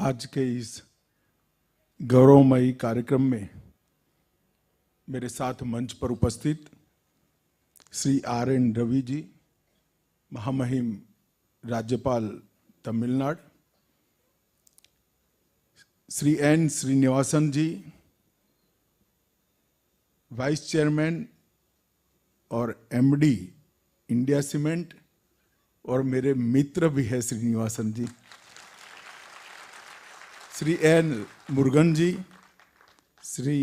आज के इस गौरवमयी कार्यक्रम में मेरे साथ मंच पर उपस्थित श्री R.N. रवि जी, महामहिम राज्यपाल तमिलनाडु, श्री N. श्रीनिवासन जी, वाइस चेयरमैन और MD इंडिया सीमेंट, और मेरे मित्र भी है श्रीनिवासन जी, श्री N. मुरुगन जी, श्री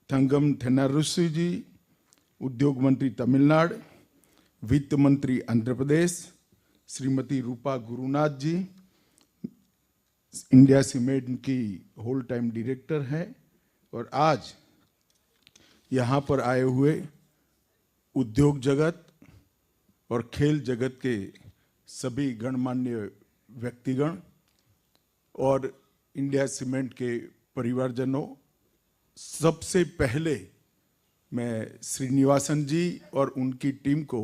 थंगम थेन्नारुसु जी, उद्योग मंत्री तमिलनाडु, वित्त मंत्री आंध्र प्रदेश, श्रीमती रूपा गुरुनाथ जी, इंडिया सीमेंट की होल टाइम डायरेक्टर हैं, और आज यहाँ पर आए हुए उद्योग जगत और खेल जगत के सभी गणमान्य व्यक्तिगण और इंडिया सीमेंट के परिवारजनों, सबसे पहले मैं श्रीनिवासन जी और उनकी टीम को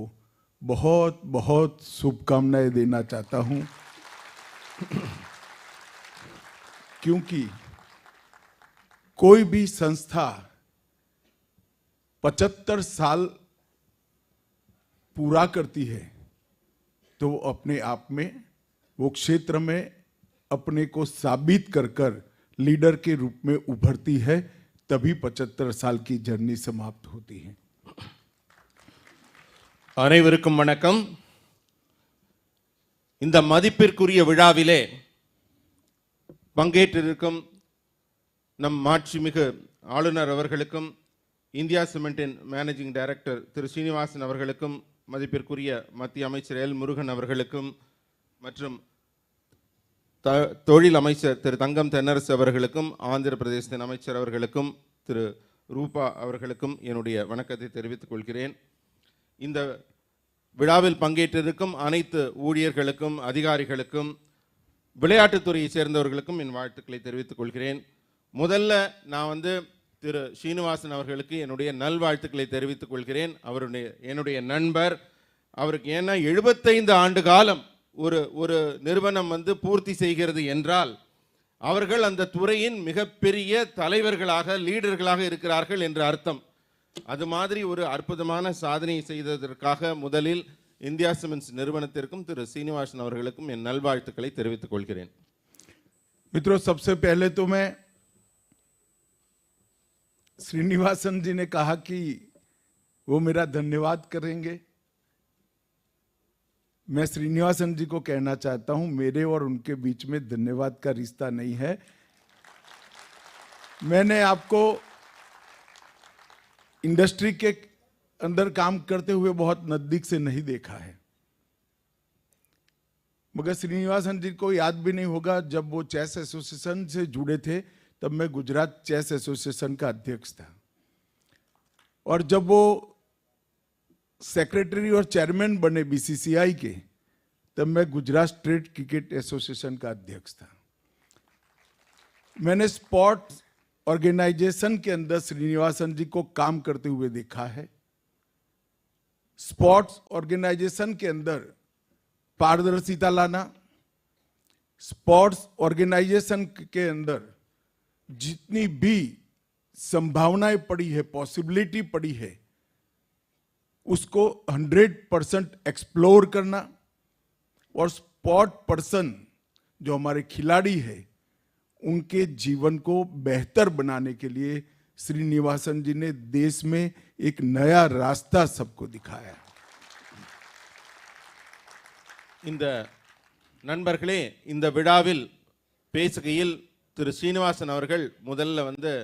बहुत बहुत शुभकामनाएं देना चाहता हूं, क्योंकि कोई भी संस्था 75 साल पूरा करती है तो वो अपने आप में वो क्षेत्र में अपने को साबित कर लीडर के रूप में उभरती है, तभी 75 साल की जर्नी समाप्त होती है। அனைவருக்கும் வணக்கம். இந்த மதிப்பிற்குரிய விழாவிலே பங்கேற்றிருக்கும் நம் மாட்சிமிகு ஆளுநர் அவர்களுக்கும், இந்தியா சிமெண்டின் மேனேஜிங் டைரக்டர் திரு ஸ்ரீனிவாசன் அவர்களுக்கும், மதிப்பிற்குரிய மத்திய அமைச்சர் L. முருகன் அவர்களுக்கும், மற்றும் தொழில் அமைச்சர் திரு தங்கம் தென்னரசு அவர்களுக்கும், ஆந்திர பிரதேசத்தின் அமைச்சர் அவர்களுக்கும், திரு ரூபா அவர்களுக்கும் என்னுடைய வணக்கத்தை தெரிவித்துக் கொள்கிறேன். இந்த விழாவில் பங்கேற்றிருக்கும் அனைத்து ஊழியர்களுக்கும், அதிகாரிகளுக்கும், விளையாட்டுத்துறையை சேர்ந்தவர்களுக்கும் என் வாழ்த்துக்களை தெரிவித்துக் கொள்கிறேன். முதல்ல நான் திரு ஸ்ரீனிவாசன் அவர்களுக்கு என்னுடைய நல்வாழ்த்துக்களை தெரிவித்துக் கொள்கிறேன். என்னுடைய நண்பர். அவருக்கு ஏன்னா 75 ஆண்டு காலம் ஒரு நிறுவனம் பூர்த்தி செய்கிறது என்றால் அவர்கள் அந்த துறையின் மிகப்பெரிய தலைவர்களாக, லீடர்களாக இருக்கிறார்கள் என்று அர்த்தம். அது மாதிரி ஒரு அற்புதமான சாதனை செய்ததற்காக முதலில் இந்தியா சிமெண்ட்ஸ் நிறுவனத்திற்கும் திரு ஸ்ரீனிவாசன் அவர்களுக்கும் என் நல்வாழ்த்துக்களை தெரிவித்துக் கொள்கிறேன். मित्रों, सबसे पहले तो मैं श्रीनिवासन जी ने कहा कि वो मेरा धन्यवाद करेंगे. मैं श्रीनिवासन जी को कहना चाहता हूं, मेरे और उनके बीच में धन्यवाद का रिश्ता नहीं है. मैंने आपको इंडस्ट्री के अंदर काम करते हुए बहुत नजदीक से नहीं देखा है, मगर श्रीनिवासन जी को याद भी नहीं होगा, जब वो चेस एसोसिएशन से जुड़े थे तब मैं गुजरात चेस एसोसिएशन का अध्यक्ष था, और जब वो सेक्रेटरी और चेयरमैन बने BCCI के, तब मैं गुजरात स्टेट क्रिकेट एसोसिएशन का अध्यक्ष था. मैंने स्पोर्ट्स ऑर्गेनाइजेशन के अंदर श्रीनिवासन जी को काम करते हुए देखा है. स्पोर्ट्स ऑर्गेनाइजेशन के अंदर पारदर्शिता लाना, स्पोर्ट्स ऑर्गेनाइजेशन के अंदर जितनी भी संभावनाएं पड़ी है, पॉसिबिलिटी पड़ी है, उसको 100% एक्सप्लोर करना, और स्पोर्ट पर्सन जो हमारे खिलाड़ी है उनके जीवन को बेहतर बनाने के लिए श्रीनिवासन जी ने देश में एक नया रास्ता सबको दिखाया. இந்த நண்பர்களே, இந்த விழாவில் பேசுகையில் திரு ஸ்ரீனிவாசன் அவர்கள் முதல்ல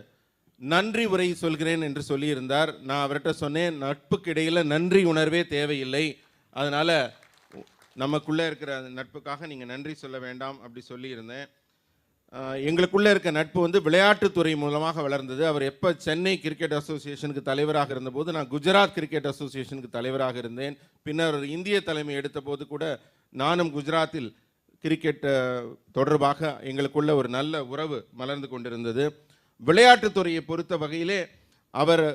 நன்றி உரை சொல்கிறேன் என்று சொல்லியிருந்தார். நான் அவர்கிட்ட சொன்னேன், நட்புக்கு இடையில் நன்றி உணர்வே தேவையில்லை, அதனால் நமக்குள்ளே இருக்கிற நட்புக்காக நீங்கள் நன்றி சொல்ல வேண்டாம் அப்படி சொல்லியிருந்தேன். எங்களுக்குள்ளே இருக்க நட்பு விளையாட்டுத்துறை மூலமாக வளர்ந்தது. அவர் எப்போ சென்னை கிரிக்கெட் அசோசியேஷனுக்கு தலைவராக இருந்தபோது நான் குஜராத் கிரிக்கெட் அசோசியேஷனுக்கு தலைவராக இருந்தேன். பின்னர் இந்திய தலைமை எடுத்த போது கூட நானும் குஜராத்தில் கிரிக்கெட் தொடர்பாக எங்களுக்குள்ள ஒரு நல்ல உறவு மலர்ந்து கொண்டிருந்தது. விளையாட்டுத்துறையை பொறுத்த வகையிலே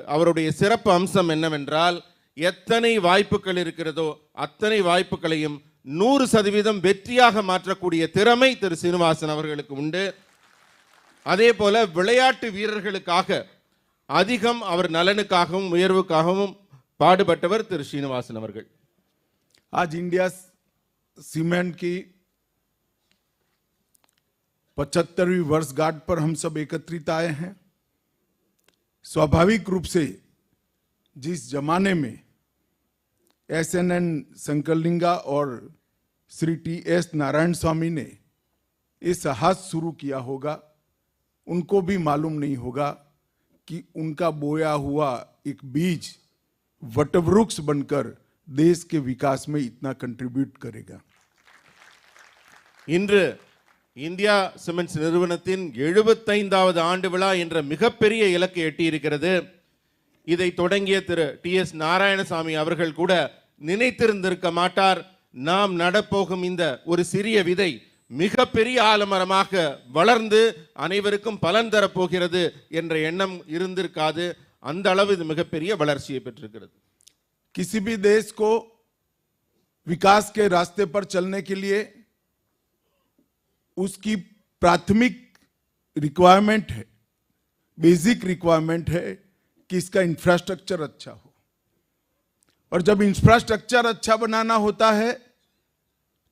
அவருடைய சிறப்பு அம்சம் என்னவென்றால், எத்தனை வாய்ப்புகள் இருக்கிறதோ அத்தனை வாய்ப்புகளையும் 100% வெற்றியாக மாற்றக்கூடிய திறமை திரு சீனிவாசன் அவர்களுக்கு உண்டு. அதே போல விளையாட்டு வீரர்களுக்காக அதிகம் அவர் நலனுக்காகவும் உயர்வுக்காகவும் பாடுபட்டவர் திரு சீனிவாசன் அவர்கள். आज इंडिया सीमेंट की 75वीं वर्षगांठ पर हम सब एकत्रित आए हैं. स्वाभाविक रूप से जिस जमाने में SNN संकलिंगा और श्री TS नारायण स्वामी ने ये साहस शुरू किया होगा, उनको भी मालूम नहीं होगा कि उनका बोया हुआ एक बीज वटवृक्ष बनकर देश के विकास में इतना कंट्रीब्यूट करेगा. இன்று இந்தியா சிமெண்ட்ஸ் நிறுவனத்தின் 75வது ஆண்டு விழா என்ற மிகப்பெரிய இலக்கை எட்டியிருக்கிறது. இதை தொடங்கிய திரு TS நாராயணசாமி அவர்கள் கூட நினைத்திருந்திருக்க மாட்டார். நாம் நடப்போகும் இந்த ஒரு சிறிய விதை மிகப்பெரிய ஆலமரமாக வளர்ந்து அனைவருக்கும் பலன் தரப்போகிறது என்ற எண்ணம் இருந்திருக்காது. அந்த அளவு இது மிகப்பெரிய வளர்ச்சியை பெற்றிருக்கிறது. किसी भी देश को विकास के रास्ते पर चलने के लिए उसकी प्राथमिक रिक्वायरमेंट है, बेसिक रिक्वायरमेंट है कि इसका इंफ्रास्ट्रक्चर अच्छा हो. और जब इंफ्रास्ट्रक्चर अच्छा बनाना होता है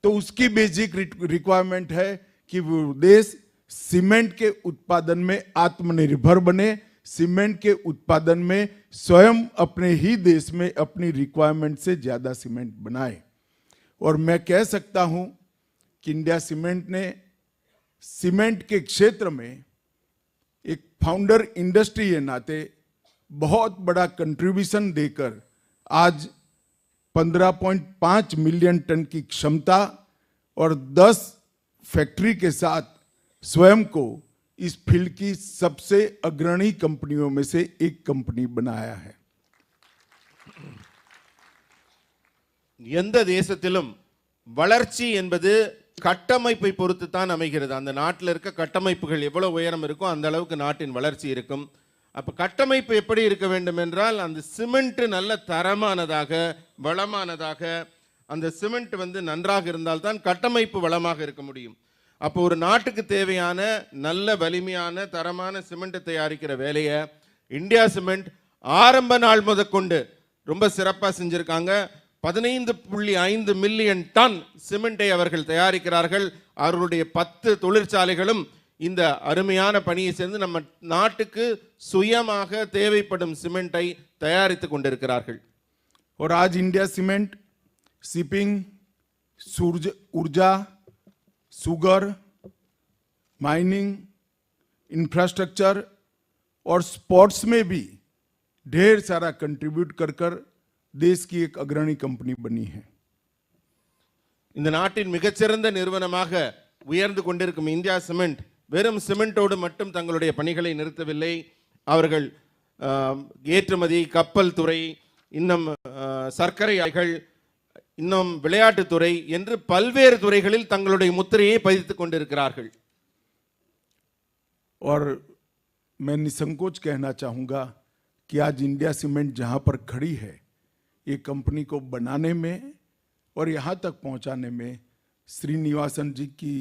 तो उसकी बेसिक रिक्वायरमेंट है कि वो देश सीमेंट के उत्पादन में आत्मनिर्भर बने, सीमेंट के उत्पादन में स्वयं अपने ही देश में अपनी रिक्वायरमेंट से ज्यादा सीमेंट बनाए. और मैं कह सकता हूं कि इंडिया सीमेंट ने सीमेंट के क्षेत्र में एक फाउंडर इंडस्ट्री के नाते बहुत बड़ा कंट्रीब्यूशन देकर आज 15.5 मिलियन टन की क्षमता और 10 फैक्ट्री के साथ स्वयं को इस फील्ड की सबसे अग्रणी कंपनियों में से एक कंपनी बनाया है. எந்த தேசத்திலும் வளர்ச்சி என்பது கட்டமைப்பை பொறுத்து தான் அமைகிறது. அந்த நாட்டில் இருக்க கட்டமைப்புகள் எவ்வளவு உயரம் இருக்கோ அந்த அளவுக்கு நாட்டின் வளர்ச்சி இருக்கும். அப்ப கட்டமைப்பு எப்படி இருக்க வேண்டும் என்றால் அந்த சிமெண்ட் நல்ல தரமானதாக வளமானதாக, அந்த சிமெண்ட் நன்றாக இருந்தால் தான் கட்டமைப்பு வளமாக இருக்க முடியும். அப்போ ஒரு நாட்டுக்கு தேவையான நல்ல வலிமையான தரமான சிமெண்ட் தயாரிக்கிற வேலையை இந்தியா சிமெண்ட் ஆரம்ப நாள் முதற்கொண்டு ரொம்ப சிறப்பாக செஞ்சிருக்காங்க. 15.5 மில்லியன் டன் சிமெண்டை அவர்கள் தயாரிக்கிறார்கள். அவர்களுடைய 10 தொழிற்சாலைகளும் இந்த அருமையான பணியை சேர்ந்து நம்ம நாட்டுக்கு சுயமாக தேவைப்படும் சிமெண்டை தயாரித்து கொண்டிருக்கிறார்கள். और आज इंडिया सीमेंट शिपिंग, ऊर्जा, सुगर, माइनिंग, इंफ्रास्ट्रक्चर और स्पोर्ट्स में भी ढेर सारा कंट्रीब्यूट कर कर देश की एक अग्रणी कंपनी बनी है. இந்த நாட்டின் மிகச்சிறந்த நிறுவனமாக உயர்ந்து கொண்டிருக்கும் இந்தியா சிமெண்ட் வெறும் சிமெண்டோடு மட்டும் தங்களுடைய பணிகளை நிறுத்தவில்லை. அவர்கள் ஏற்றுமதி, கப்பல் துறை, இன்னும் சர்க்கரை ஆலைகள், இன்னும் விளையாட்டுத்துறை என்று பல்வேறு துறைகளில் தங்களுடைய முத்திரையை பதித்துக் கொண்டிருக்கிறார்கள். और मैं निसंकोच कहना चाहूंगा कि आज इंडिया सीमेंट जहां पर खड़ी है, ये कंपनी को बनाने में और यहां तक पहुंचाने में श्रीनिवासन जी की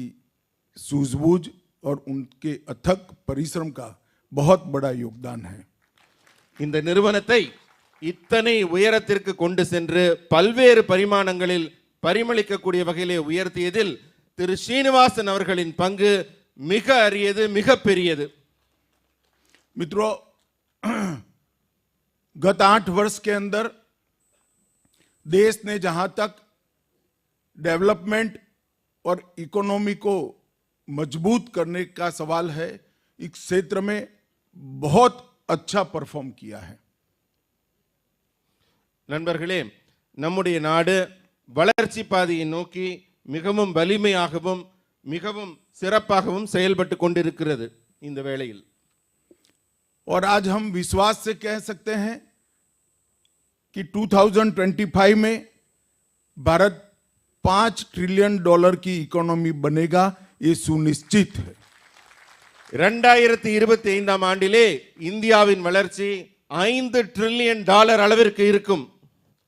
सूझबूझ और उनके अथक परिश्रम का बहुत बड़ा योगदान है. இந்த நிறுவனத்தை இத்தனை உயரத்திற்கு கொண்டு சென்று பல்வேறு பரிமாணங்களில் பரிமளிக்கக்கூடிய வகையிலே உயர்த்தியதில் திரு ஸ்ரீனிவாசன் அவர்களின் பங்கு மிக அரியது, மிக பெரியது. मित्रों, गत 8 वर्ष के अंदर देश ने जहां तक डेवलपमेंट और इकोनॉमी को मजबूत करने का सवाल है, इस क्षेत्र में बहुत अच्छा परफॉर्म किया है. நண்பர்களே, நம்முடைய நாடு வளர்ச்சி பாதையை நோக்கி மிகவும் வலிமையாகவும் மிகவும் சிறப்பாகவும் செயல்பட்டு கொண்டிருக்கிறது இந்த வேளையில். और आज हम विश्वास से कह सकते हैं कि 2025 में भारत $5 ट्रिलियन की इकोनॉमी बनेगा, ये सुनिश्चित है. 2025 ஆண்டிலே இந்தியாவின் வளர்ச்சி $5 ट्रिलियन அளவிற்கு இருக்கும்.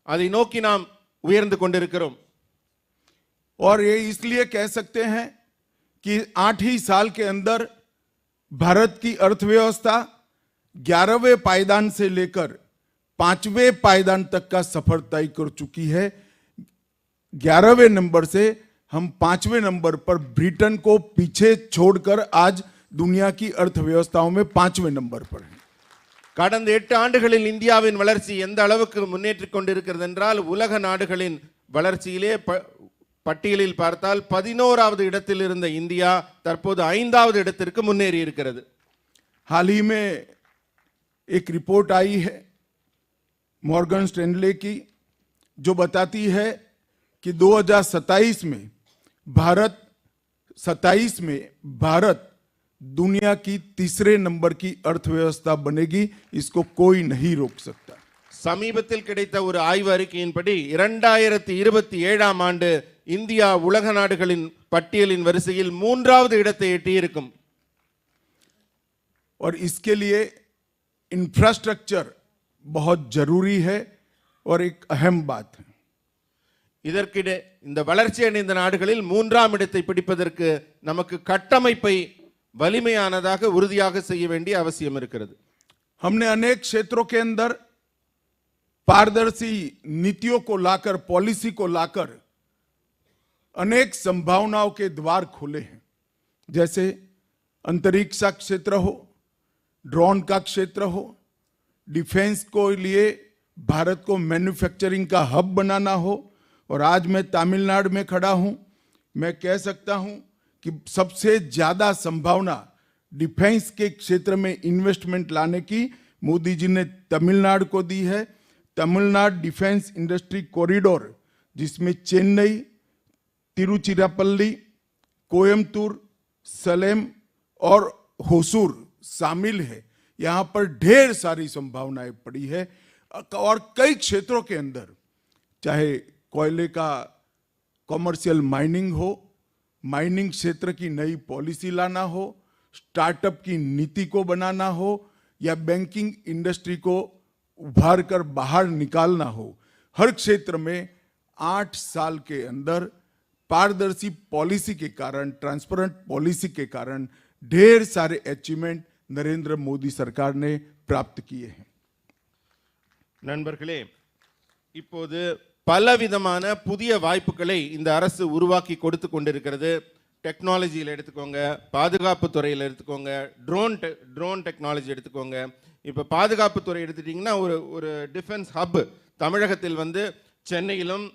அதை நோக்கி நாம் உயர்ந்து கொண்டிருக்கிறோம். और ये इसलिए कह सकते हैं कि 8 ही साल के अंदर भारत की अर्थव्यवस्था 11वें पायदान से लेकर 5वें पायदान तक का सफर तय कर चुकी है। 11वें नंबर से हम 5वें नंबर पर ब्रिटेन को पीछे छोड़कर आज दुनिया की अर्थव्यवस्थाओं में 5वें नंबर पर है। கடந்த 8 ஆண்டுகளில் இந்தியாவின் வளர்ச்சி எந்த அளவுக்கு முன்னேற்றிக் கொண்டிருக்கிறது என்றால் உலக நாடுகளின் வளர்ச்சியிலே பட்டியலில் பார்த்தால் 11வது இடத்தில் இருந்த இந்தியா தற்போது 5வது இடத்திற்கு முன்னேறி இருக்கிறது। हाल ही में एक रिपोर्ट आई है मॉर्गन स्टैनले की जो बताती है कि 2027 में भारत दुनिया की 3रे नंबर की अर्थव्यवस्था बनेगी। इसको कोई नहीं रोक सकता। சமீபத்தில் கிடைத்த ஒரு ஆய்வு அறிக்கையின்படி 2027ஆம் ஆண்டு இந்தியா உலக நாடுகளின் பட்டியலின் வரிசையில் 3வது இடத்தை எட்டியிருக்கும்। और इसके लिए इंफ्रास्ट्रक्चर बहुत जरूरी है और एक अहम बात है। இதற்கிടെ இந்த வளர்ச்சி அடைந்த நாடுகளில் 3ஆம் இடத்தை பிடிப்பதற்கு நமக்கு கட்டமைப்பை வலிமையானதாக உறுதியாக செய்ய வேண்டிய அவசியம் இருக்கிறது। हमने अनेक क्षेत्रों के अंदर पारदर्शी नीतियों को लाकर, पॉलिसी को लाकर अनेक संभावनाओं के द्वार खोले हैं। जैसे अंतरिक्ष का क्षेत्र हो, ड्रोन का क्षेत्र हो, डिफेंस को लिए भारत को मैन्युफैक्चरिंग का हब बनाना हो। और आज मैं तमिलनाडु में खड़ा हूं, मैं कह सकता हूं कि सबसे ज्यादा संभावना डिफेंस के क्षेत्र में इन्वेस्टमेंट लाने की मोदी जी ने तमिलनाडु को दी है। तमिलनाडु डिफेंस इंडस्ट्री कॉरिडोर, जिसमें चेन्नई, तिरुचिरापल्ली, कोयम्बतूर, सलेम और होसूर शामिल है। यहां पर ढेर सारी संभावनाएं पड़ी है और कई क्षेत्रों के अंदर, चाहे कोयले का कॉमर्शियल माइनिंग हो, माइनिंग क्षेत्र की नई पॉलिसी लाना हो, स्टार्टअप की नीति को बनाना हो, या बैंकिंग इंडस्ट्री को उभार कर बाहर निकालना हो, हर क्षेत्र में 8 साल के अंदर पारदर्शी पॉलिसी के कारण, ट्रांसपेरेंट पॉलिसी के कारण ढेर सारे अचीवमेंट नरेंद्र मोदी सरकार ने प्राप्त किए हैं। நண்பர்களே, இப்போது பலவிதமான புதிய வாய்ப்புகளை இந்த அரசு உருவாக்கி கொடுத்து கொண்டிருக்கிறது। டெக்னாலஜியில் எடுத்துக்கோங்க, பாதுகாப்பு துறையில் எடுத்துக்கோங்க, ட்ரோன் டெக்னாலஜி எடுத்துக்கோங்க। இப்போ பாதுகாப்பு துறை எடுத்துட்டிங்கன்னா ஒரு டிஃபென்ஸ் ஹப் தமிழகத்தில் வந்து சென்னையிலும்,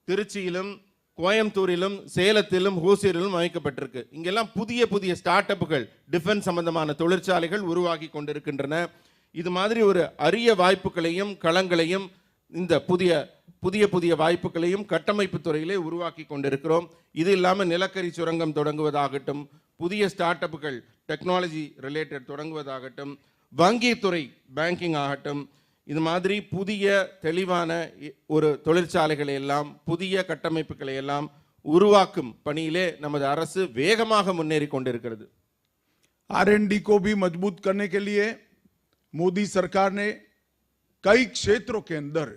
திருச்சியிலும், கோயம்புத்தூரிலும், சேலத்திலும், ஹோசூரிலும் அமைக்கப்பட்டிருக்கு। இங்கெல்லாம் புதிய புதிய ஸ்டார்ட் அப்புகள், டிஃபென்ஸ் சம்பந்தமான தொழிற்சாலைகள் உருவாக்கி கொண்டிருக்கின்றன। இது மாதிரி ஒரு அரிய வாய்ப்புகளையும் களங்களையும் இந்த புதிய வாய்ப்புகளையும் கட்டமைப்பு துறையிலே உருவாக்கி கொண்டிருக்கிறோம்। இது இல்லாமல் நிலக்கரி சுரங்கம் தொடங்குவதாகட்டும், புதிய ஸ்டார்ட் அப்புகள் டெக்னாலஜி ரிலேட்டட் தொடங்குவதாகட்டும், வங்கித்துறை பேங்கிங் ஆகட்டும், இது மாதிரி புதிய தெளிவான ஒரு தொழிற்சாலைகளை எல்லாம், புதிய கட்டமைப்புகளை எல்லாம் உருவாக்கும் பணியிலே நமது அரசு வேகமாக முன்னேறி கொண்டிருக்கிறது। R&D को भी मजबूत करने के लिए मोदी सरकार ने कई क्षेत्रों के अंदर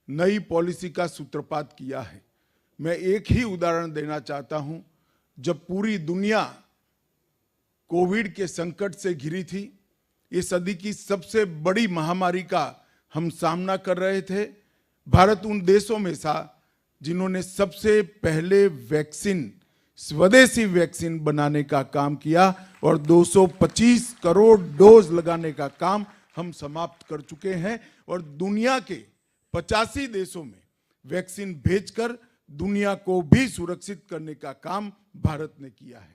नई पॉलिसी का सूत्रपात किया है। मैं एक ही उदाहरण देना चाहता हूं। जब पूरी दुनिया कोविड के संकट से घिरी थी, ये सदी की सबसे बड़ी महामारी का हम सामना कर रहे थे, भारत उन देशों में था जिन्होंने सबसे पहले वैक्सीन, स्वदेशी वैक्सीन बनाने का काम किया और 225 करोड़ डोज लगाने का काम हम समाप्त कर चुके हैं। और दुनिया के 85 देशों में वैक्सीन भेजकर दुनिया को भी सुरक्षित करने का काम भारत ने किया है।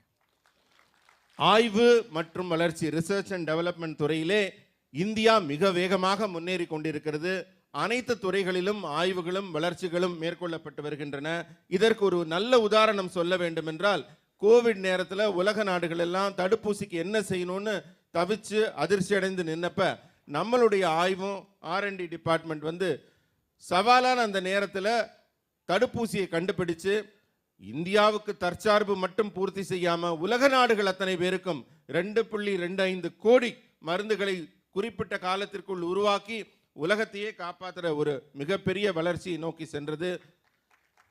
ஆய்வு மற்றும் வளர்ச்சி, ரிசர்ச் அண்ட் டெவலப்மெண்ட் துறையிலே இந்தியா மிக வேகமாக முன்னேறி கொண்டிருக்கிறது। அனைத்து துறைகளிலும் ஆய்வுகளும் வளர்ச்சிகளும் மேற்கொள்ளப்பட்டு வருகின்றன। இதற்கு ஒரு நல்ல உதாரணம் சொல்ல வேண்டும் என்றால், கோவிட் நேரத்தில் உலக நாடுகள் எல்லாம் தடுப்பூசிக்கு என்ன செய்யணும்னு தவிச்சு அதிர்ச்சி அடைந்து நின்னப்ப, நம்மளுடைய ஆய்வும் R&D டிபார்ட்மெண்ட் வந்து சவாலான அந்த நேரத்தில் தடுப்பூசியை கண்டுபிடிச்சு இந்தியாவுக்கு தற்சார்பு மட்டும் பூர்த்தி செய்யாம உலக நாடுகள் அத்தனை பேருக்கும் 2.25 கோடி மருந்துகளை குறிப்பிட்ட காலத்திற்குள் உருவாக்கி உலகத்தையே காப்பாற்றுற ஒரு மிகப்பெரிய வளர்ச்சியை நோக்கி சென்றது।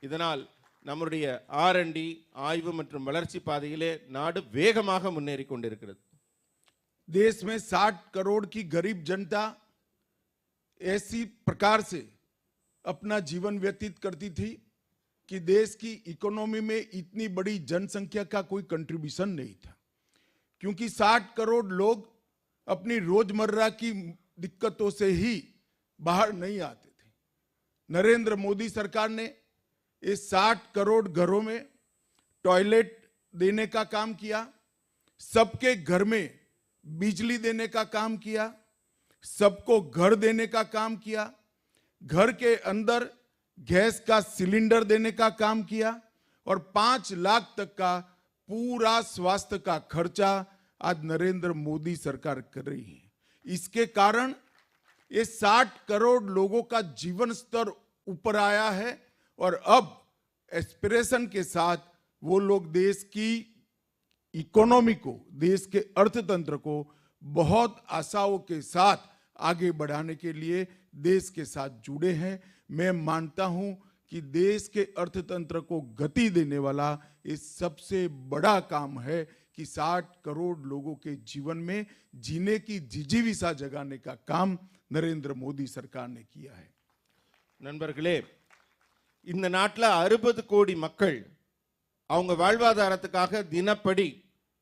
இதனால் நம்முடைய ஆர்&டி ஆய்வு மற்றும் வளர்ச்சி பாதையிலே நாடு வேகமாக முன்னேறி கொண்டிருக்கிறது. देश में 60 करोड़ की गरीब जनता ऐसी प्रकार से अपना जीवन व्यतीत करती थी कि देश की इकोनॉमी में इतनी बड़ी जनसंख्या का कोई कंट्रीब्यूशन नहीं था, क्योंकि 60 करोड़ लोग अपनी रोजमर्रा की दिक्कतों से ही बाहर नहीं आते थे. नरेंद्र मोदी सरकार ने इस 60 करोड़ घरों में टॉयलेट देने का काम किया, सबके घर में बिजली देने का काम किया, सबको घर देने का काम किया, घर के अंदर गैस का सिलेंडर देने का काम किया और 5 लाख तक का पूरा स्वास्थ्य का खर्चा आज नरेंद्र मोदी सरकार कर रही है. इसके कारण ये 60 करोड़ लोगों का जीवन स्तर ऊपर आया है और अब एस्पिरेशन के साथ वो लोग देश की इकोनॉमी को, देश के अर्थतंत्र को बहुत आशाओं के साथ आगे बढ़ाने के लिए देश के साथ जुड़े हैं. मैं मानता हूं कि देश के अर्थतंत्र को गति देने वाला ये सबसे बड़ा काम है कि 60 करोड़ लोगों के जीवन में जीने की जिजीविसा जगाने का काम नरेंद्र मोदी सरकार ने किया है. நண்பர்களே, இந்த நாட்டில் 60 கோடி மக்கள் அவங்க வாழ்வாதாரத்துக்காக தினப்படி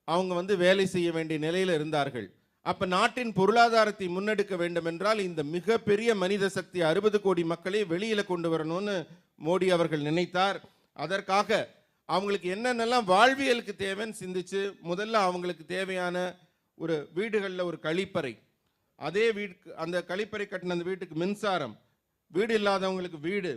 அவங்க வேலை செய்ய வேண்டிய நிலையில் இருந்தார்கள். அப்ப நாட்டின் பொருளாதாரத்தை முன்னெடுக்க வேண்டும் என்றால் இந்த மிகப்பெரிய மனித சக்தி 60 கோடி மக்களை வெளியில கொண்டு வரணும்னு மோடி அவர்கள் நினைத்தார். அதற்காக அவங்களுக்கு என்னென்னலாம் வாழ்வியலுக்கு தேவைன்னு சிந்திச்சு முதல்ல அவங்களுக்கு தேவையான ஒரு வீடுகளில் ஒரு கழிப்பறை, அதே வீட்டுக்கு அந்த கழிப்பறை கட்டின அந்த வீட்டுக்கு மின்சாரம், வீடு இல்லாதவங்களுக்கு வீடு,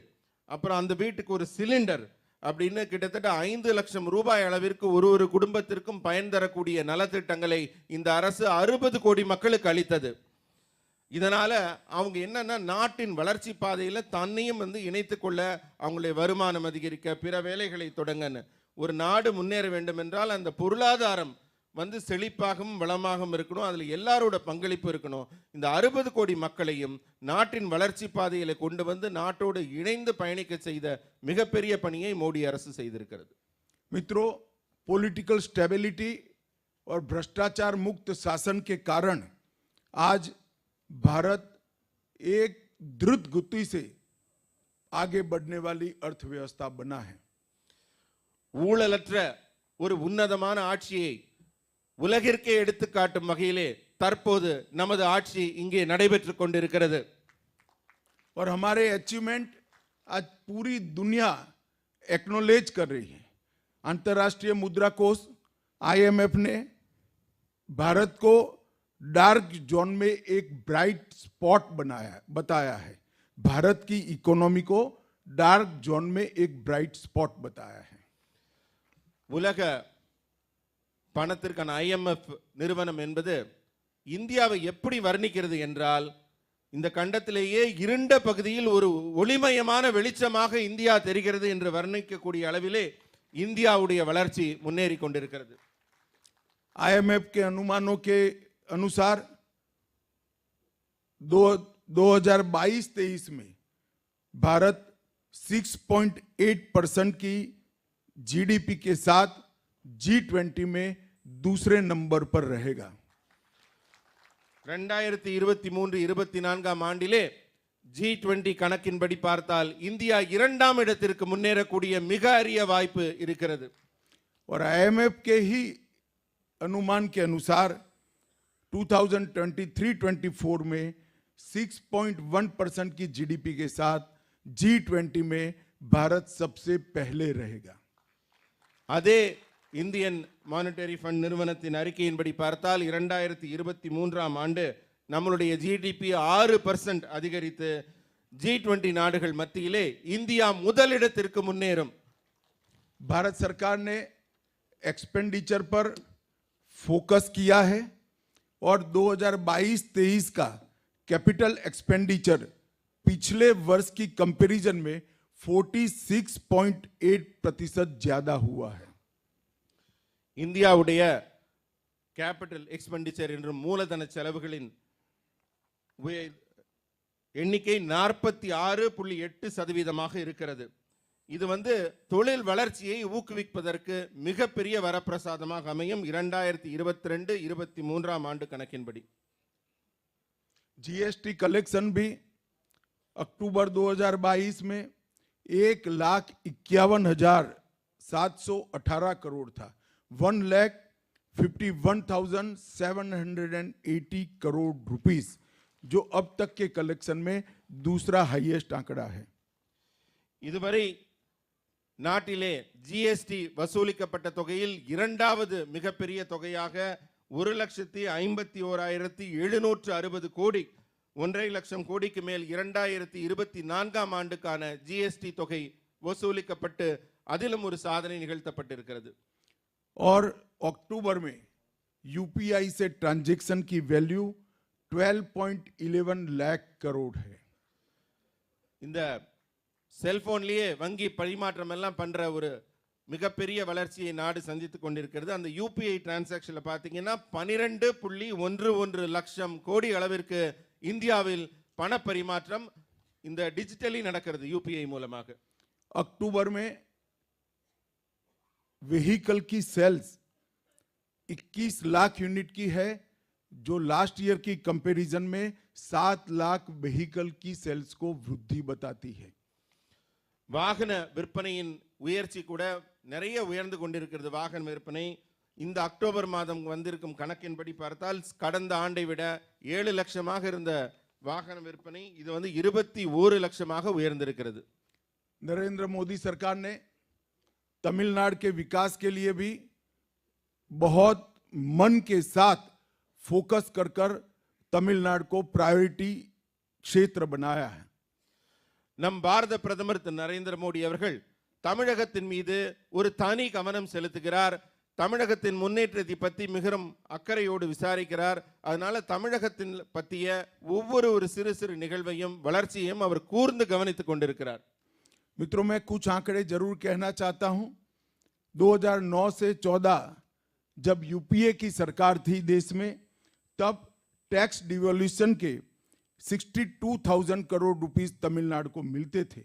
அப்புறம் அந்த வீட்டுக்கு ஒரு சிலிண்டர் அப்படின்னு கிட்டத்தட்ட 5 லட்சம் ரூபாய் அளவிற்கு ஒரு குடும்பத்திற்கும் பயன் தரக்கூடிய நலத்திட்டங்களை இந்த அரசு 60 கோடி மக்களுக்கு அளித்தது. இதனால அவங்க என்னன்னா நாட்டின் வளர்ச்சி பாதையில தன்னையும் இணைத்துக் கொள்ள, அவங்களுடைய வருமானம் அதிகரிக்க, பிற வேலைகளை தொடங்கன்னு. ஒரு நாடு முன்னேற வேண்டும் என்றால் அந்த பொருளாதாரம் செழிப்பாகவும் வளமாகவும் இருக்கணும், அதுல எல்லாரோட பங்களிப்பு இருக்கணும். இந்த 60 கோடி மக்களையும் நாட்டின் வளர்ச்சி பாதையில கொண்டு நாட்டோடு இணைந்து பயணிக்க செய்த மிகப்பெரிய பணியை மோடி அரசு செய்திருக்கிறது. मित्रों, पॉलिटिकल स्टेबिलिटी और भ्रष्टाचार मुक्त शासन के कारण आज भारत एक द्रुत गति से आगे बढ़ने वाली अर्थव्यवस्था बना है. ஊழலற்ற ஒரு உன்னதமான ஆட்சியை உலகிற்கே எடுத்து காட்டும் வகையிலே தற்போது நமது ஆட்சி இங்கே நடைபெற்றுக் கொண்டிருக்கிறது. और हमारे अचीवमेंट आज पूरी दुनिया एक्नॉलेज कर रही है. अंतर्राष्ट्रीय मुद्रा कोष IMF ने भारत को डार्क जोन में एक ब्राइट स्पॉट बताया है. भारत की इकोनॉमी को डार्क जोन में एक ब्राइट स्पॉट बताया है. உலக பணத்திற்கான IMF நிறுவனம் என்பது இந்தியாவை எப்படி வர்ணிக்கிறது என்றால், இந்த கண்டத்திலேயே இருண்ட பகுதியில் ஒரு ஒளிமயமான வெளிச்சமாக இந்தியா தெரிகிறது என்று வர்ணிக்கக்கூடிய அளவிலே இந்தியாவுடைய வளர்ச்சி முன்னேறி கொண்டிருக்கிறது. IMF के अनुमानों के अनुसार 2022-23 में भारत 6.8% की GDP के साथ G20 में दूसरे नंबर पर रहेगा. 2023-24 ஆண்டிலே G20 கணக்கின்படி பார்த்தால் இந்தியா 2ஆம் இடத்திற்கு முன்னேறக்கூடிய மிக அரிய வாய்ப்பு இருக்கிறது. और IMF के ही अनुमान के अनुसार 2023-24 में 6.1% की GDP के साथ G20 में भारत सबसे पहले रहेगा. அதே இந்தியன் மானிட்டரி ஃபண்ட் நிறுவனத்தின் அறிக்கையின்படி பார்த்தால் 2023 ஆண்டு நம்மளுடைய GDP 6% அதிகரித்து G20 நாடுகள் மத்தியிலே இந்தியா முதலிடத்திற்கு முன்னேறும். भारत सरकार ने एक्सपेंडिचर पर फोकस किया है और 2022-23 का कैपिटल एक्सपेंडिचर पिछले वर्ष की कंपैरिजन में 46.8% ज्यादा हुआ है. இந்தியாவுடைய கேபிட்டல் எக்ஸ்பெண்டிச்சர் என்ற மூலதன செலவுகளின் எண்ணிக்கை 46.8% இருக்கிறது. இது வந்து தொழில் வளர்ச்சியை ஊக்குவிப்பதற்கு மிகப்பெரிய வரப்பிரசாதமாக அமையும் 2022-23 ஆண்டு கணக்கின்படி. जीएसटी कलेक्शन भी अक्टूबर 2022 में 1,51,718 करोड़ था। 1,51,780 करोड़ रुपीस, जो अब तक के कलेक्शन में दूसरा हाईएस्ट आंकड़ा है। இதுவரை நாட்டிலே ஜிஎஸ்டி வசூலிக்கப்பட்ட தொகையில் இரண்டாவது மிகப்பெரிய தொகையாக 1,51,760 கோடி, 1.5 லட்சம் கோடிக்கு மேல் 2024 ஆண்டுக்கான ஜிஎஸ்டி தொகை வசூலிக்கப்பட்டு அதிலும் ஒரு சாதனை நிகழ்த்தப்பட்டிருக்கிறது. और अक्टूबर में यूपीआई से ट्रांजैक्शन की वैल्यू 12.11 लाख करोड़ है। இந்த செல்போன்லயே வங்கி பரிமாற்றம் எல்லாம் பண்ற ஒரு மிகப்பெரிய வளர்ச்சியை நாடு சந்தித்துக் கொண்டிருக்கிறது. அந்த யூபிஐ டிரான்சாக்ஷன்ல பாத்தீங்கன்னா 12.11 லட்சம் கோடி அளவிற்கு இந்தியாவில் பண பரிமாற்றம் இந்த டிஜிட்டலி நடக்கிறது யூபிஐ மூலமாக. अक्टूबर में व्हीकल की सेल्स 21 लाख यूनिट की है, जो लास्ट ईयर की कंपैरिजन में 7 लाख व्हीकल की सेल्स को वृद्धि बताती है। வாகன விற்பனையின் உயர்ச்சி கூட நிறைய உயர்ந்து கொண்டிருக்கிறது. வாகன விற்பனை இந்த அக்டோபர் மாதம் வந்திருக்கும் கணக்கின்படி பார்த்தால் கடந்த ஆண்டை விட 7 லட்சமாக இருந்த வாகன விற்பனை இது வந்து 21 லட்சமாக உயர்ந்திருக்கிறது. नरेंद्र मोदी सरकार ने तमिलनाडु के विकास के लिए भी बहुत मन के साथ फोकस कर कर तमिलनाडु को प्रायोरिटी क्षेत्र बनाया है। நம் பாரத பிரதமர் திரு நரேந்திர மோடி அவர்கள் தமிழகத்தின் மீது ஒரு தனி கவனம் செலுத்துகிறார். தமிழகத்தின் முன்னேற்றத்தை பற்றி மிகவும் அக்கறையோடு விசாரிக்கிறார். அதனால தமிழகத்தின் பற்றிய ஒவ்வொரு ஒரு சிறு சிறு நிகழ்வையும் வளர்ச்சியையும் அவர் கூர்ந்து கவனித்துக் கொண்டிருக்கிறார். मित्रों, मैं कुछ आंकड़े जरूर कहना चाहता हूं। 2009 से 14 जब यूपीए की सरकार थी देश में, तब टैक्स डिवोल्यूशन के 62,000 करोड़ रुपीस तमिलनाडु को मिलते थे,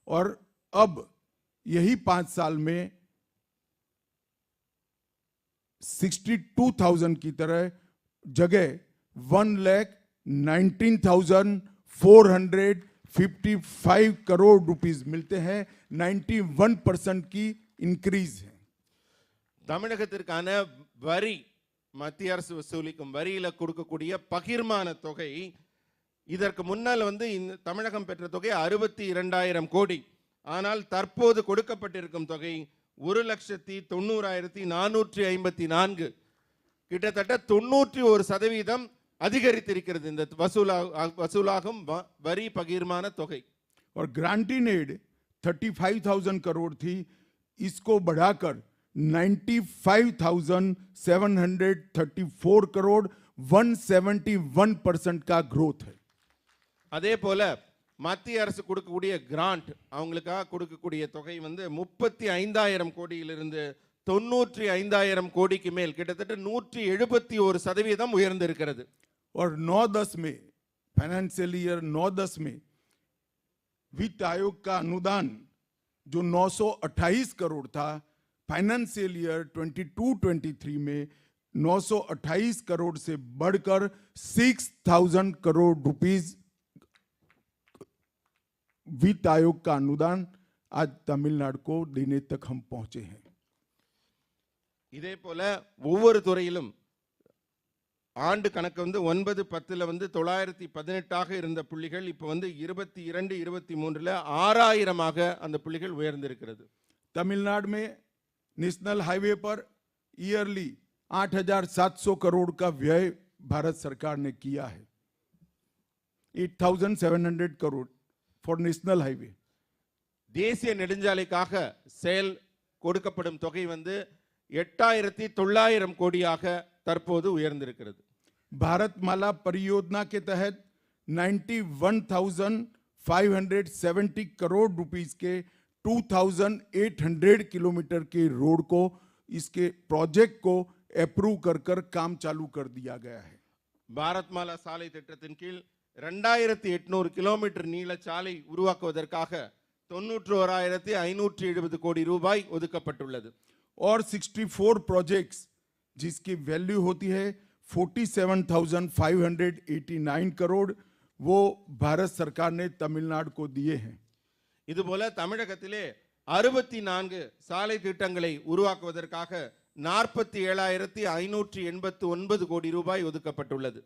और अब यही 5 साल में 62,000 की तरह जगह 1,19,455 करोड़ रुपीस मिलते हैं। 91% की इंक्रीज है। தமிழகத்திற்கான வரி மத்திய அரசு வசூலிக்கும் வரியில கொடுக்கக்கூடிய பகிர்மான தொகை இதற்கு முன்னால் வந்து இந்த தமிழகம் பெற்ற தொகை 62,000 கோடி. ஆனால் தற்போது கொடுக்கப்பட்டிருக்கும் தொகை 1,90,454, கிட்டத்தட்ட 91% அதிகரித்திருக்கிறது இந்த வசூலாகும் வரி பகிர்மான தொகை. और ग्रांटिंग एड 35,000 करोड़ थी, इसको बढ़ाकर 95,734 करोड़, 171% का ग्रोथ है। அதே போல மத்திய அரசு கொடுக்கக்கூடிய கிராண்ட், அவங்களுக்காக கொடுக்கக்கூடிய தொகை வந்து 35,000 கோடியிலிருந்து 95,000 கோடிக்கு மேல் கிட்டத்தட்ட 171% உயர்ந்திருக்கிறது. और 9-10 में, फाइनेंशियल ईयर 9-10 में वित्त आयोग का अनुदान जो 928 करोड़ था, फाइनेंशियल ईयर 22-23 में 928 करोड़ से बढ़कर 6,000 करोड़ रुपीस वित्त आयोग का अनुदान आज तमिलनाडु को देने तक हम पहुंचे हैं। இதே போல ஒவ்வொரு துறையிலும் ஆண்டு கணக்கு வந்து 9-10ல வந்து 918 இருந்த புள்ளிகள் இப்போ வந்து 22-23ல 6,000 அந்த புள்ளிகள் உயர்ந்திருக்கிறது. तमिलनाडु में नेशनल हाईवे पर ईयरली 8,700 करोड़ का व्यय भारत सरकार ने किया है। 8,700 करोड़ फॉर नेशनल हाईवे। தேசிய நெடுஞ்சாலைக்காக செயல் கொடுக்கப்படும் தொகை வந்து 8,900 கோடியாக தற்போது உயர்ந்திருக்கிறது. भारत माला परियोजना के तहत 91,570 करोड़ रुपीस के 2,800 किलोमीटर के रोड को, इसके प्रोजेक्ट को अप्रूव कर काम चालू कर दिया गया है। பாரத் மாலா சாலை திட்டத்தின் கீழ் 2,800 கிலோமீட்டர் நீள சாலை உருவாக்குவதற்காக 91,570 கோடி ரூபாய் ஒதுக்கப்பட்டுள்ளது. और 64 प्रोजेक्ट्स जिसकी वैल्यू होती है 47,589 करोड़ वो भारत सरकार ने तमिलनाडु को दिए हैं. இதுபோல தமிழகத்திலே 64 சாலை திட்டங்களை உருவாக்குவதற்காக 47,589 கோடி ரூபாய் ஒதுக்கப்பட்டுள்ளது.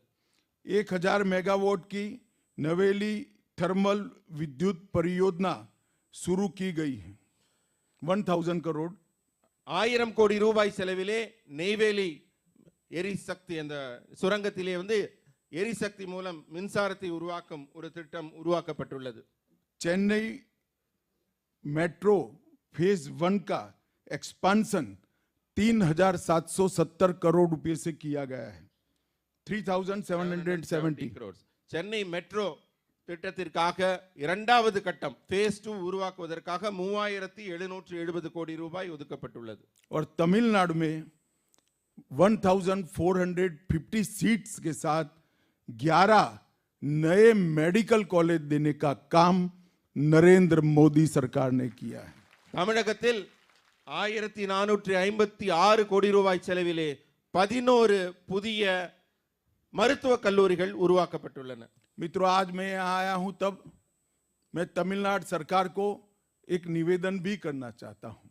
1,000 मेगावाट की नवेली थर्मल विद्युत परियोजना शुरू की गई है. 1,000 करोड़. 1000 கோடி ரூபாய் செலவிலே நெய்வேலி எரிசக்தி அந்த சுரங்கத்திலே எரிசக்தி மூலம் மின்சாரத்தை உருவாக்கும் ஒரு திட்டம் உருவாக்கப்பட்டுள்ளது. चेन्नई मेट्रो फेज 1 का एक्सपांशन 3,770 करोड़ रुपए से किया गया है. 3,770 crores. சென்னை மெட்ரோ திட்டத்திற்காக இரண்டாவது கட்டம் phase 2 உருவாக்குவதற்காக 3,770 கோடி ரூபாய் ஒதுக்கப்பட்டுள்ளது. और तमिलनाडु में 1,450 सीट्स के साथ 11 नए मेडिकल कॉलेज देने का काम नरेंद्र मोदी सरकार ने किया है. தமிழகத்தில் 1,456 கோடி ரூபாய் செலவிலே 11 புதிய மருத்துவக் கல்லூரிகள் உருவாக்கப்பட்டுள்ளன. मित्रों, आज मैं यहाँ आया हूं तब मैं तमिलनाडु सरकार को एक निवेदन भी करना चाहता हूं.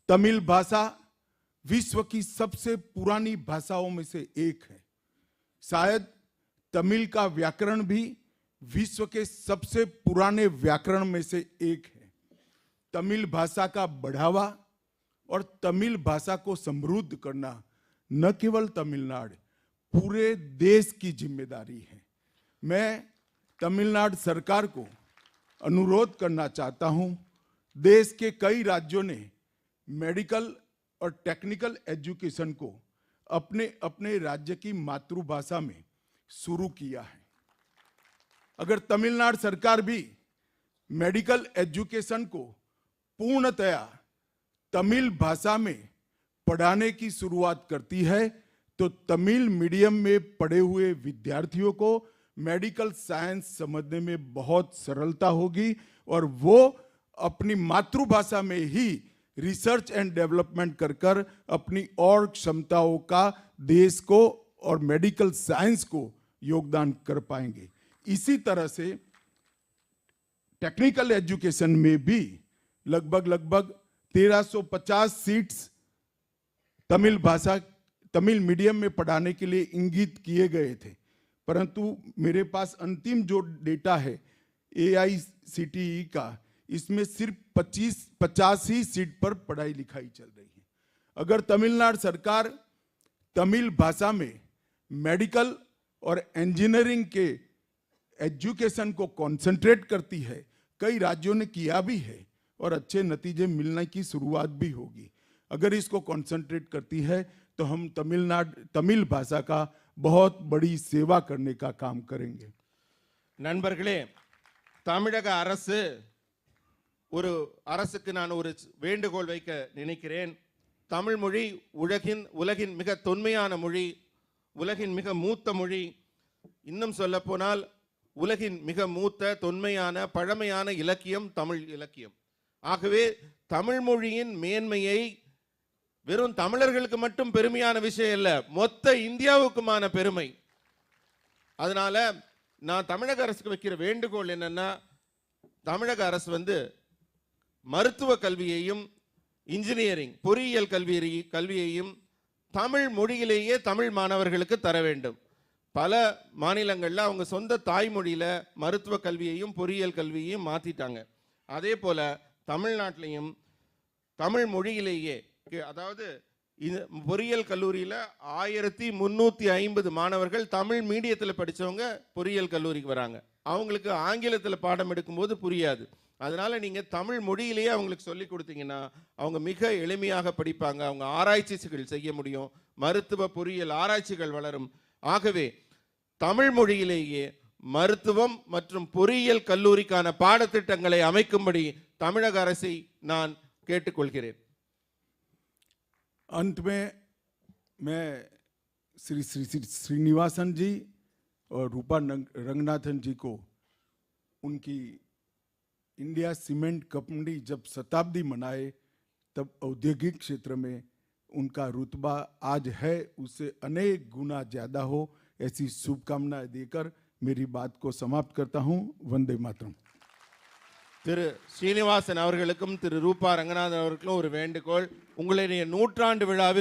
तमिल भाषा विश्व की सबसे पुरानी भाषाओं में से एक है. शायद तमिल का व्याकरण भी विश्व के सबसे पुराने व्याकरण में से एक है. तमिल भाषा का बढ़ावा और तमिल भाषा को समृद्ध करना न केवल तमिलनाडु पूरे देश की जिम्मेदारी है. मैं तमिलनाडु सरकार को अनुरोध करना चाहता हूं, देश के कई राज्यों ने मेडिकल और टेक्निकल एजुकेशन को अपने अपने राज्य की मातृभाषा में शुरू किया है. अगर तमिलनाडु सरकार भी मेडिकल एजुकेशन को पूर्णतया तमिल भाषा में पढ़ाने की शुरुआत करती है तो तमिल मीडियम में पढ़े हुए विद्यार्थियों को मेडिकल साइंस समझने में बहुत सरलता होगी और वो अपनी मातृभाषा में ही रिसर्च एंड डेवलपमेंट कर कर अपनी और क्षमताओं का देश को और मेडिकल साइंस को योगदान कर पाएंगे. इसी तरह से टेक्निकल एजुकेशन में भी लगभग 1,350 सीट्स तमिल मीडियम में पढ़ाने के लिए इंगित किए गए थे, परंतु मेरे पास अंतिम जो डेटा है AICTE का, इसमें सिर्फ 50 ही सीट पर पढ़ाई लिखाई चल रही है. अगर तमिलनाडु सरकार तमिल भाषा में मेडिकल और इंजीनियरिंग के एजुकेशन को कंसंट्रेट करती है, कई राज्यों ने किया भी है और अच्छे नतीजे मिलने की शुरुआत भी होगी. अगर इसको कंसंट्रेट करती है तो हम तमिल भाषा का बहुत बड़ी सेवा करने का काम करेंगे. நண்பர்களே, தமிழக அரசுக்கு நான் ஒரு வேண்டுகோள் வைக்க நினைக்கிறேன். தமிழ் மொழி உலகின் மிக தொன்மையான மொழி, உலகின் மிக மூத்த மொழி. இன்னும் சொல்ல போனால் உலகின் மிக மூத்த தொன்மையான பழமையான இலக்கியம் தமிழ் இலக்கியம். ஆகவே தமிழ் மொழியின் மேன்மையை வெறும் தமிழர்களுக்கு மட்டும் பெருமையான விஷயம் இல்ல, மொத்த இந்தியாவுக்குமான பெருமை. அதனால நான் தமிழக அரசுக்கு வைக்கிற வேண்டுகோள் என்னன்னா, தமிழக அரசு மருத்துவ கல்வியையும் இன்ஜினியரிங் பொறியியல் கல்வியையும் தமிழ் மொழியிலேயே தமிழ் மாணவர்களுக்கு தர வேண்டும். பல மாநிலங்கள்ல அவங்க சொந்த தாய்மொழியில மருத்துவ கல்வியையும் பொறியியல் கல்வியையும் மாத்திட்டாங்க. அதே போல தமிழ்நாட்டிலையும் தமிழ் மொழியிலேயே, அதாவது பொறியியல் கல்லூரியில் 1350 மாணவர்கள் தமிழ் மீடியத்தில் படித்தவங்க பொறியியல் கல்லூரிக்கு வராங்க. அவங்களுக்கு ஆங்கிலத்தில் பாடம் எடுக்கும்போது புரியாது. அதனால நீங்க தமிழ் மொழியிலேயே அவங்களுக்கு சொல்லி கொடுத்தீங்கன்னா அவங்க மிக எளிமையாக படிப்பாங்க, அவங்க ஆராய்ச்சிகள் செய்ய முடியும், மருத்துவ பொறியியல் ஆராய்ச்சிகள் வளரும். ஆகவே தமிழ் மொழியிலேயே மருத்துவம் மற்றும் பொறியியல் கல்லூரிக்கான பாடத்திட்டங்களை அமைக்கும்படி தமிழக அரசை நான் கேட்டுக்கொள்கிறேன். अंत में मैं श्री श्रीनिवासन जी और रूपा रंगनाथन जी को उनकी इंडिया सीमेंट कंपनी जब शताब्दी मनाए तब औद्योगिक क्षेत्र में उनका रुतबा आज है उससे अनेक गुना ज्यादा हो, ऐसी शुभकामनाएं देकर मेरी बात को समाप्त करता हूं। वंदे मातरम। திரு ஸ்ரீனிவாசன் அவர்களுக்கும் திரு ரூபா ரங்கநாதன் அவர்களுக்கும் ஒரு வேண்டுகோள். உங்களுடைய 100ஆண்டு விழாவில்